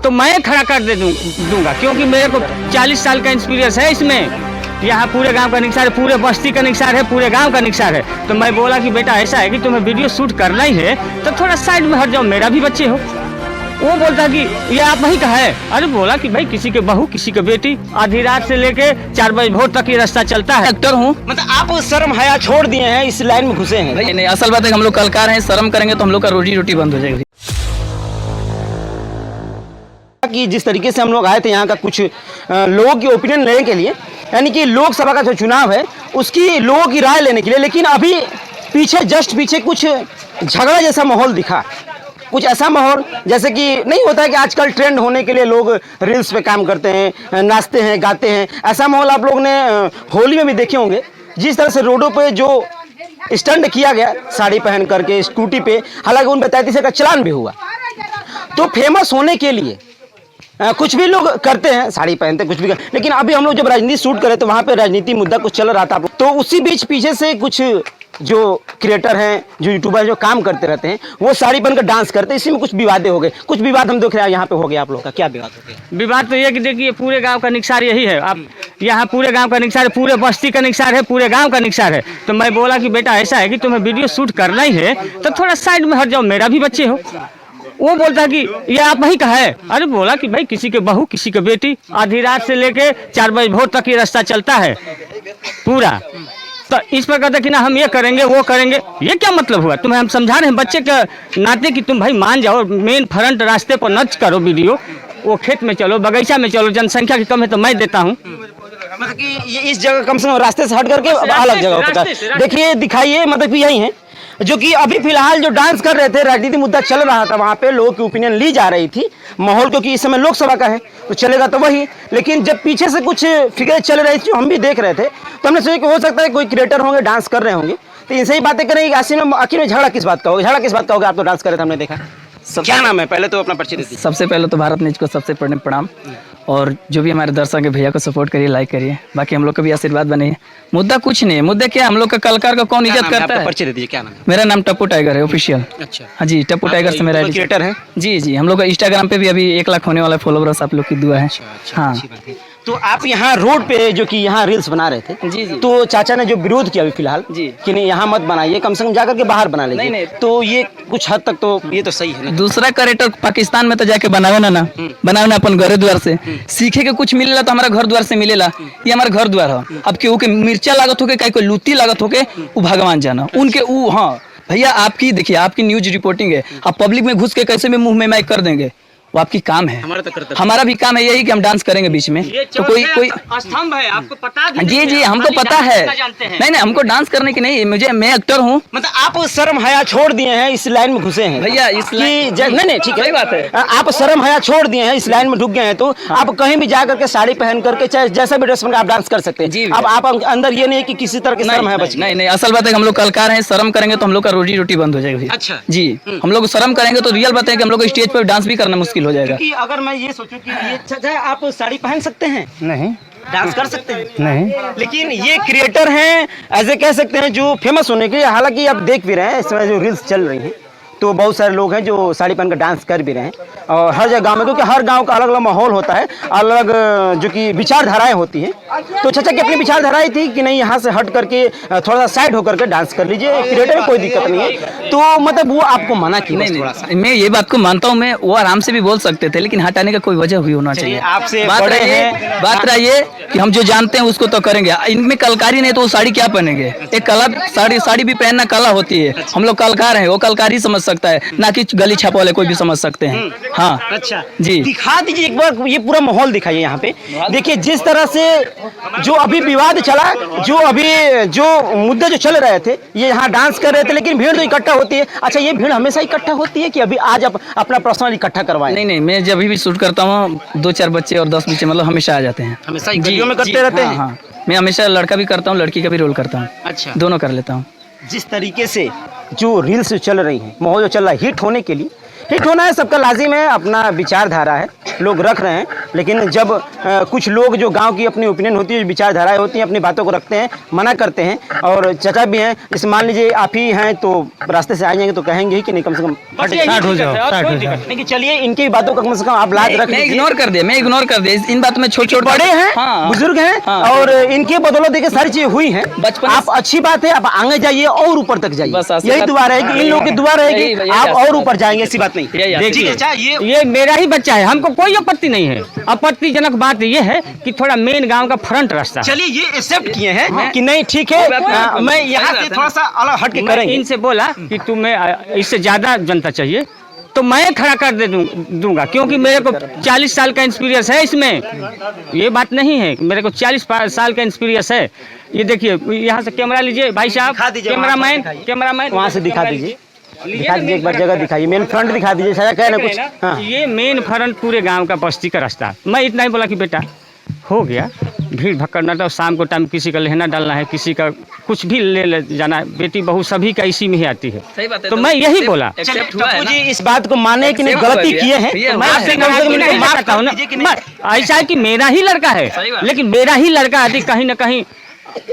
तो मैं खड़ा कर दूंगा, क्योंकि मेरे को 40 साल का एक्सपीरियंस है इसमें। यहाँ पूरे गांव का निक्सार है, पूरे बस्ती का निक्सार है, पूरे गांव का निक्सार है। तो मैं बोला कि बेटा ऐसा है कि तुम्हें वीडियो शूट करना ही है तो थोड़ा साइड में हट जाओ, मेरा भी बच्चे हो। वो बोलता कि ये आप वही का है। अरे बोला कि भाई किसी के बहू किसी के बेटी, आधी रात से लेके 4 बजे भोर तक ये रास्ता चलता है। एक्टर हूँ, मतलब आप शर्म हया छोड़ दिए हैं, इस लाइन में घुसे हैं। नहीं नहीं, असल बात है हम लोग कलकार हैं, शर्म करेंगे तो हम लोग का रोजी रोटी बंद हो जाएगी। कि जिस तरीके से हम लोग आए थे यहाँ का कुछ लोगों की ओपिनियन लेने के लिए, यानी कि लोकसभा का जो चुनाव है उसकी लोगों की राय लेने के लिए, लेकिन अभी पीछे जस्ट पीछे कुछ झगड़ा जैसा माहौल दिखा। कुछ ऐसा माहौल जैसे कि नहीं होता है कि आजकल ट्रेंड होने के लिए लोग रील्स पे काम करते हैं, नाचते हैं, गाते हैं। ऐसा माहौल आप लोगों ने होली में भी देखे होंगे। जिस तरह से रोडों पे जो स्टंट किया गया साड़ी पहन करके स्कूटी पे, हालांकि उन 35 का चलान भी हुआ। तो फेमस होने के लिए कुछ भी लोग करते हैं, साड़ी पहनते कुछ भी लेकिन अभी हम लोग जब राजनीति शूट करे तो वहाँ पे राजनीति मुद्दा कुछ चल रहा था। तो उसी बीच पीछे से कुछ जो क्रिएटर हैं, जो यूट्यूबर जो काम करते रहते हैं, वो साड़ी पहनकर डांस करते हैं। इसी में कुछ विवादें हो गए, कुछ विवाद हम देख रहे हैं यहाँ पे हो गया। आप लोग का क्या विवाद हो गया? विवाद तो ये कि देखिए पूरे गांव का निक्सार यही है। आप यहाँ पूरे गांव का निक्सार है, पूरे बस्ती का निक्सार है, पूरे गांव का निक्सार है। तो मैं बोला कि बेटा ऐसा है कि तुम्हें वीडियो शूट करना ही है तो थोड़ा साइड में हट जाओ, मेरा भी बच्चे हो। वो बोलता कि ये आप वही का है। अरे बोला कि भाई किसी के बहू किसी के बेटी, आधी रात से लेके 4 बजे भोर तक ये रास्ता चलता है पूरा। तो इस पर कहता कि ना हम ये करेंगे वो करेंगे। ये क्या मतलब हुआ? तुम्हें हम समझा रहे हैं बच्चे के नाते कि तुम भाई मान जाओ, मेन फ्रंट रास्ते पर न करो वीडियो, वो खेत में चलो, बगीचा में चलो, जनसंख्या की कम है तो मैं देता हूँ। मतलब कि ये इस जगह कम से कम रास्ते से हट करके अलग जगह होता है। देखिए दिखाइए, मतलब कि यही है जो कि अभी फिलहाल जो डांस कर रहे थे, राजनीति मुद्दा चल रहा था, वहाँ पे लोगों की ओपिनियन ली जा रही थी माहौल, क्योंकि इस समय लोकसभा का है तो चलेगा तो वही। लेकिन जब पीछे से कुछ फिगरें चल रही थी जो हम भी देख रहे थे तो हमने सोचा कि हो सकता है कोई क्रिएटर होंगे डांस कर रहे होंगे, तो इनसे ही बातें करेंगे। आखिर में झगड़ा किस बात का होगा? झगड़ा किस बात का होगा? आप तो डांस कर रहे थे, हमने देखा। क्या नाम है? पहले तो अपना परिचय दीजिए। सबसे पहले तो भारत न्यूज को सबसे बड़े प्रणाम, और जो भी हमारे दर्शक है भैया को सपोर्ट करिए, लाइक करिए, बाकी हम लोग का भी आशीर्वाद बने। मुद्दा कुछ नहीं है, मुद्दा क्या, हम लोग का कलकार का कौन इज्जत करता है? परिचय दीजिए, क्या नाम है? मेरा नाम टप्पू टाइगर है, ऑफिशियल। अच्छा, हाँ जी, टप्पू टाइगर से मेरा क्रिएटर है। जी जी, हम लोग का इंस्टाग्राम पे भी अभी 1 लाख होने वाला फॉलोवर्स आप लोग की दुआ है। हाँ, तो आप यहाँ रोड पे जो कि यहाँ रील्स बना रहे थे, जी जी, तो चाचा ने जो विरोध किया अभी फिलहाल जी कि नहीं यहाँ मत बनाइए, कम से कम जाकर के बाहर बना लीजिए। नहीं, तो ये कुछ हद तक तो ये तो सही है ना। दूसरा क्रिएटर पाकिस्तान में तो जाके बनावे ना बनावे ना अपन घर द्वार से सीखे के कुछ मिलेला तो हमारा घर द्वार से मिलेला। ये हमारा घर द्वार है। अब केहू के मिर्चा लागत होके, कहीं कोई लुत्ती लागत होके, वो भगवान जाना उनके। वो हाँ भैया, आपकी देखिए, आपकी न्यूज रिपोर्टिंग है, आप पब्लिक में घुस के कैसे में मुंह में माइक कर देंगे, वो आपकी काम है। हमारा भी काम है यही कि हम डांस करेंगे बीच में। तो कोई स्तंभ है, आपको पता भी जी जी, हमको पता है। नहीं नहीं, हमको डांस करने की नहीं, मैं एक्टर हूँ। मतलब आप शर्म हया छोड़ दिए हैं, इस लाइन में घुसे हैं भैया। इस नहीं ठीक है, बात है। आप शर्म हया छोड़ दिए हैं, इस लाइन में ढुक गए हैं, तो आप कहीं भी जा करके साड़ी पहन करके चाहे जैसा भी ड्रेस पहन आप डांस कर सकते हैं। अब आप अंदर ये नहीं कि किसी तरह की शर्म है बच। नहीं नहीं, असल बात है हम लोग कलकार हैं, शर्म करेंगे तो हम लोग का रोजी रोटी बंद हो जाएगी। अच्छा जी, हम लोग शर्म करेंगे तो रियल बात है कि हम लोग स्टेज पर डांस भी करना मुश्किल हो जाएगा। अगर मैं ये सोचूं कि ये चाचा आप साड़ी पहन सकते हैं, नहीं, डांस कर सकते हैं, नहीं, लेकिन ये क्रिएटर हैं, ऐसे कह सकते हैं जो फेमस होने के, हालांकि आप देख भी रहे हैं इस समय जो रील्स चल रही हैं तो बहुत सारे लोग हैं जो साड़ी पहनकर डांस कर भी रहे हैं। और हर जगह गाँव में, क्योंकि हर गांव का अलग अलग माहौल होता है, अलग जो कि विचारधाराएं होती हैं। तो चाचा की अपनी विचारधाराएं थी कि नहीं यहाँ से हट करके थोड़ा सा साइड होकर के डांस कर लीजिए, क्रिएटर कोई दिक्कत नहीं है। तो मतलब वो आपको मना की? नहीं, मैं ये बात को मानता हूँ, मैं वो आराम से भी बोल सकते थे, लेकिन हटाने का कोई वजह हुई होना चाहिए। आपसे बात रही है कि हम जो जानते हैं उसको तो करेंगे। इनमें कलकारी नहीं तो वो साड़ी क्या पहनेंगे? एक कला साड़ी भी पहनना कला होती है। हम लोग कलकार हैं, वो कलकार ही समझ सकता है, ना कि गली छाप वाले कोई भी समझ सकते हैं। हाँ अच्छा जी, दिखा दीजिए एक बार, ये पूरा माहौल दिखाइए यहाँ पे। देखिए जिस तरह से जो अभी विवाद चला, जो मुद्दे जो चल रहे थे, ये यहाँ डांस कर रहे थे, लेकिन भीड़ तो इकट्ठा होती है। अच्छा, ये भीड़ हमेशा इकट्ठा होती है कि अभी आज अपना पर्सनल इकट्ठा करवाएं? नहीं, मैं जब भी शूट करता हूँ 2-4 बच्चे और 10 बच्चे मतलब हमेशा आ जाते हैं। हमेशा गलियों में करते रहते हैं? हाँ, मैं हमेशा लड़का भी करता हूँ, लड़की का भी रोल करता हूँ। अच्छा, दोनों कर लेता हूँ। जिस तरीके से जो रील्स चल रही हैं, माहौल जो चल रहा है हिट होने के लिए, हिट होना है सबका लाजिम है, अपना विचारधारा है, लोग रख रहे हैं। लेकिन जब कुछ लोग जो गांव की अपनी ओपिनियन होती है, जो विचारधाराएं होती हैं, अपनी बातों को रखते हैं, मना करते हैं। और चाचा भी हैं, जैसे मान लीजिए आप ही हैं तो रास्ते से आ जाएंगे तो कहेंगे ही कि नहीं कम से कम स्टार्ट हो जाओ। नहीं कि चलिए इनकी बातों का कम से कम आप लाज रख मैं लीजिए। इग्नोर कर दिया, मैं इग्नोर कर दिया इन बातों में। छोटे बड़े हैं, हाँ, बुजुर्ग हैं, हाँ, और इनके बदौलत देखिए सारी चीजें हुई हैं। बचपन आप अच्छी बात है, आप आगे जाइए और ऊपर तक जाइए, बस यही दुआ रहेगी, इन लोगों की दुआ रहेगी, यही आप और आशीर्वाद ऊपर जाएंगे, ऐसी बात नहीं। देखिए अच्छा, ये मेरा ही बच्चा है, हमको कोई आपत्ति नहीं है। आपत्तिजनक बात ये है कि थोड़ा मेन गांव का फ्रंट रास्ता है। चलिए ये एक्सेप्ट किए हैं कि नहीं ठीक है, मैं यहाँ से थोड़ा सा अलग हट के मैं करेंगे। इनसे बोला कि तुम्हें इससे ज्यादा जनता चाहिए तो मैं खड़ा कर दूंगा, क्योंकि मेरे को 40 साल का एक्सपीरियंस है इसमें। ये बात नहीं है, मेरे को 40 साल का एक्सपीरियंस है। ये देखिए, यहाँ से कैमरा लीजिए भाई साहब, कैमरामैन वहाँ से दिखा दीजिए, दिखा दीजिए, एक बार जगह दिखाइए, मेन फ्रंट दिखा दीजिए, सारा कह रहे कुछ। हाँ, ये मेन फ्रंट पूरे गांव का बस्ती का रास्ता। मैं इतना ही बोला कि बेटा हो गया, भीड़ भक्कड़ न तो शाम को टाइम किसी का लहना डालना है, किसी का कुछ भी ले जाना है, बेटी बहू सभी का इसी में ही आती है। सही बात है, तो मैं यही बोला। टप्पू जी इस बात को माने कि नहीं गलती किए हैं, ये तो मैं बात आपसे है। कम से कम इनको माफ करता हूँ ना। कीजिए कि नहीं। ऐसा है कि मेरा ही लड़का सही है, बात। लेकिन मेरा ही लड़का यदि कहीं ना कहीं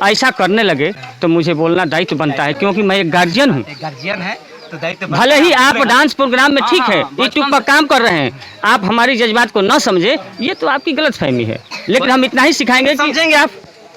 ऐसा करने लगे तो मुझे बोलना दायित्व बनता है, क्योंकि मैं एक गार्जियन हूँ। गार्जियन है तो दायित्व भले ही आप डांस प्रोग्राम में ठीक है, यूट्यूब पर काम कर रहे हैं, आप हमारी जज्बात को न समझे, ये तो आपकी गलतफहमी है। लेकिन हम इतना ही सिखाएंगे कि समझेंगे आप।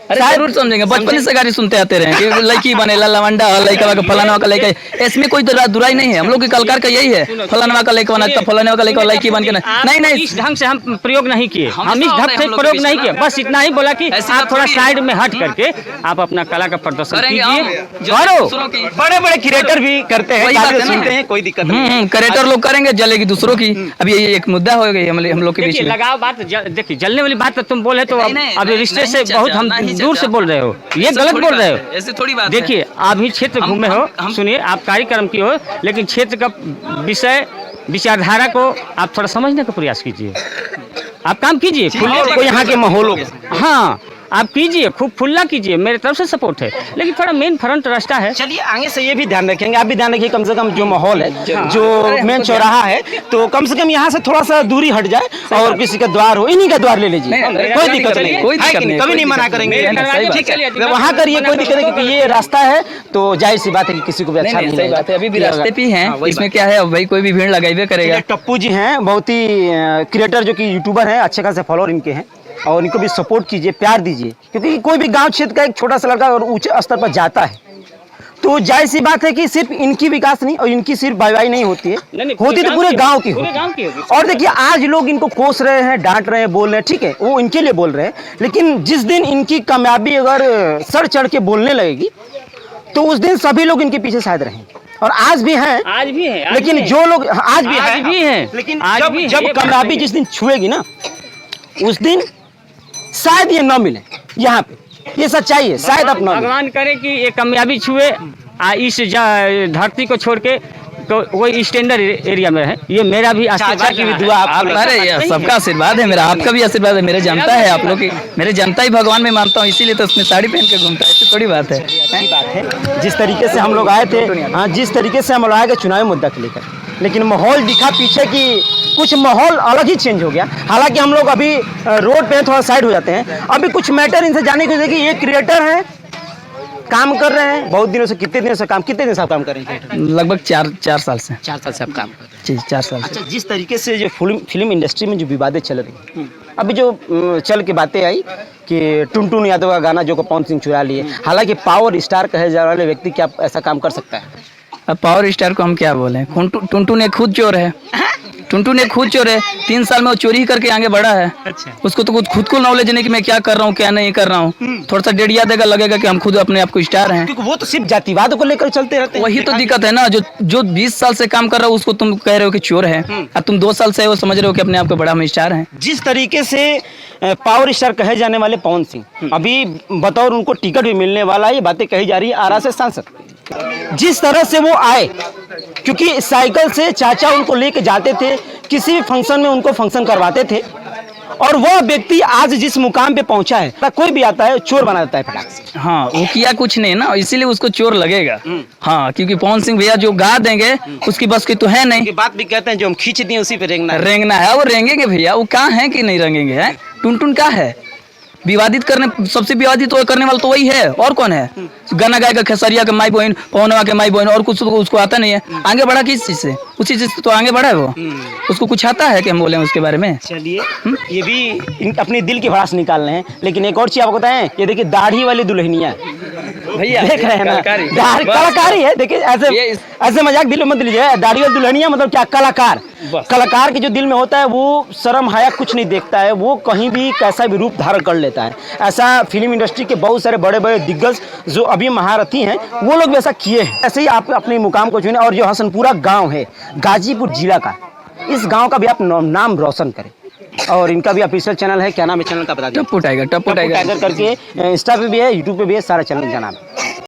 अरे जरूर समझेंगे, बचपन से गाड़ी सुनते आते रहे कि लड़की बनेला लवंडा लड़का का फलाना का लड़का, इसमें कोई दुराई नहीं है। हम लोग की कलकार का यही है, फलाना का लड़का बना, फलाना का लड़का लड़की बन के नहीं इस ढंग से हम प्रयोग नहीं किए, हम इस हम ढंग से लोग प्रयोग के नहीं बीच किए। में। बस इतना ही बोला कि ऐसी आप बात थोड़ा थोड़ी है। साइड में हट करके आप अपना कला का प्रदर्शन करेंगे कीजिए। हम, करो। दूसरों की बड़े बड़े क्रिएटर भी करते हैं, वही बात है ना। सुनते हैं, कोई दिक्कत नहीं। क्रिएटर लोग करेंगे, जलेगी दूसरों की। अब ये एक मुद्दा हो गई हम लोग के बीच देखिए में। लगाओ बात, देखिए जलने वाली बात तो तुम बोले तो नहीं, अब रिश्ते नहीं, से चाचा, बहुत हम नहीं, दूर चाचा। से बोल रहे हो, ये ऐसे गलत थोड़ी बोल बात रहे है, हो। ऐसे थोड़ी बात है। देखिए आप ही क्षेत्र घूमे हो, सुनिए, आप कार्यक्रम की हो, लेकिन क्षेत्र का विषय विचारधारा को आप थोड़ा समझने का प्रयास कीजिए। आप काम कीजिए, और कोई यहाँ के माहौलों हाँ आप कीजिए, खूब फुल्ला कीजिए, मेरे तरफ से सपोर्ट है। लेकिन थोड़ा मेन फ्रंट रास्ता है। चलिए आगे से ये भी ध्यान रखेंगे, आप भी ध्यान रखिए, कम से कम जो माहौल है, जो मेन चौराहा है, तो कम से कम यहाँ से थोड़ा सा दूरी हट जाए और किसी का द्वार हो, इन्हीं का द्वार ले लीजिए, कोई दिक्कत नहीं, कोई दिक्कत नहीं, कभी नहीं मना करेंगे। सही बात ठीक है, है। वहाँ करिए, कोई दिक्कत नहीं, क्योंकि ये रास्ता है तो जाहिर सी बात है कि किसी को भी अच्छा नहीं सही बात है। अभी भी रास्ते पे हैं, इसमें क्या है, भाई कोई भी भीड़ लगाइबे करेगा। टप्पू जी हैं, बहुत ही क्रिएटर जो कि यूट्यूबर हैं, अच्छे खासे फॉलोअर इनके हैं, और इनको भी सपोर्ट कीजिए, प्यार दीजिए, क्योंकि कोई भी गांव क्षेत्र का एक छोटा सा लड़का और ऊंचे स्तर पर जाता है तो जाहिर सी बात है कि सिर्फ इनकी विकास नहीं और इनकी सिर्फ वाहवाही नहीं होती है, नहीं, होती तो पूरे गांव की पूरे गांव की होती। होगी। और देखिए आज लोग इनको कोस रहे हैं, डांट रहे हैं, बोल रहे हैं, ठीक है, वो इनके लिए बोल रहे हैं, लेकिन जिस दिन इनकी कामयाबी अगर सर चढ़ के बोलने लगेगी तो उस दिन सभी लोग इनके पीछे शायद रहेंगे, और आज भी हैं, आज भी है, आज लेकिन भी है। जो लोग आज भी हैं, लेकिन आज जब भी हैं, जब ये बात कामयाबी नहीं है। जिस दिन छुएगी ना, उस दिन शायद ये न मिले यहाँ पे, ये सच्चाई है, शायद आप न मिले। भगवान करे कि ये कामयाबी छुए, इस धरती को छोड़ के तो वही स्टैंडर्ड एरिया में है। ये मेरा भी आशीर्वाद की भी दुआ आपको लगे। अरे यार, सबका आशीर्वाद है, मेरा आपका भी आशीर्वाद है, मेरे जनता है आप लोग की, मेरे जनता ही भगवान में मानता हूँ, इसीलिए तो उसमें साड़ी पहन के घूमता है, ऐसी थोड़ी बात है। अच्छी बात है, जिस तरीके से हम लोग आए थे, हाँ, जिस तरीके से हम लोग आए थे चुनावी मुद्दा को लेकर, लेकिन माहौल दिखा पीछे की कुछ माहौल अलग ही चेंज हो गया। हालांकि हम लोग अभी रोड पे थोड़ा साइड हो जाते हैं, अभी कुछ मैटर इनसे जाने को देखिए, ये क्रिएटर हैं, काम कर रहे हैं बहुत दिनों से, कितने दिनों से काम कर रहे हैं? लगभग 4 साल से। 4 साल से आप काम कर रहे हैं। जी 4 साल से। अच्छा, जिस तरीके से जो फिल्म इंडस्ट्री में जो विवादें चल रही हैं, अभी जो चल के बातें आई कि टुनटुन यादव का गाना जो पवन सिंह चुरा लिए, हालांकि पावर स्टार कहे जाने वाले व्यक्ति क्या ऐसा काम कर सकता है? अब पावर स्टार को हम क्या बोले, टुनटुन ने खुद चोर है, टुनटुन ने खुद चोर है, 3 साल में वो चोरी ही करके आगे बढ़ा है। अच्छा। उसको तो कुछ खुद को नॉलेज नहीं कि मैं क्या कर रहा हूँ क्या नहीं कर रहा हूँ। थोड़ा सा डेढ़िया देगा, लगेगा कि हम खुद अपने आप को स्टार हैं। क्योंकि वो तो सिर्फ जातिवाद को लेकर चलते रहते हैं। वही तो दिक्कत है ना, जो 20 साल से काम कर रहा हो उसको तुम कह रहे हो कि चोर है, और तुम 2 साल से वो समझ रहे हो कि अपने आप को बड़ा हम स्टार हैं। जिस तरीके से पावर स्टार कहे जाने वाले पवन सिंह, अभी बतौर उनको टिकट भी मिलने वाला है, ये बातें कही जा रही है आरा से सांसद, जिस तरह से वो आए, क्योंकि साइकिल से चाचा उनको लेके जाते थे, किसी भी फंक्शन में उनको फंक्शन करवाते थे, और वह व्यक्ति आज जिस मुकाम पे पहुंचा है, कोई भी आता है चोर बना देता है फटाक से। हाँ, वो किया कुछ नहीं ना, इसीलिए उसको चोर लगेगा। हाँ, क्योंकि पवन सिंह भैया जो गा देंगे उसकी बस की तो है नहीं। बात भी कहते हैं जो हम खींच दिए उसी पे रेंगना है, वो रेंगेंगे भैया, वो कहाँ है कि नहीं रेंगेंगे है। टुन का है विवादित करने, सबसे विवादित तो करने वाला तो वही है, और कौन है। गाना गाएगा खेसरिया के माई बहन, पवनवा के माई बहन, और कुछ तो उसको आता नहीं है। आगे बढ़ा किस चीज से, उसी चीज से तो आगे बढ़ा है वो। उसको कुछ आता है कि हम बोले उसके बारे में। चलिए, ये भी अपने दिल की भड़ास निकाल रहे हैं। लेकिन एक और चीज आपको बताएं, ये देखिए दाढ़ी वाली दुल्हनिया भैया देख रहे हैं ना, कलाकारी है। देखिए ऐसे मजाक दिल में मत लीजिए। दाढ़ी वाली दुल्हनिया मतलब क्या, कलाकार। कलाकार के जो दिल में होता है वो शर्म हया कुछ नहीं देखता है, वो कहीं भी कैसा भी रूप धारण कर लेता है। ऐसा फिल्म इंडस्ट्री के बहुत सारे बड़े बड़े दिग्गज जो अभी महारथी हैं वो लोग भी ऐसा किए हैं। ऐसे ही आप अपने मुकाम को चुने। और जो हसनपुरा गांव है गाजीपुर जिला का, इस गांव का भी आप नाम रोशन करें। और इनका भी ऑफिशियल चैनल है, क्या नाम है चैनल का बता दीजिए। टप्पू टाइगर करके इंस्टा पे भी है, यूट्यूब पे भी है, सारा चैनल का नाम है।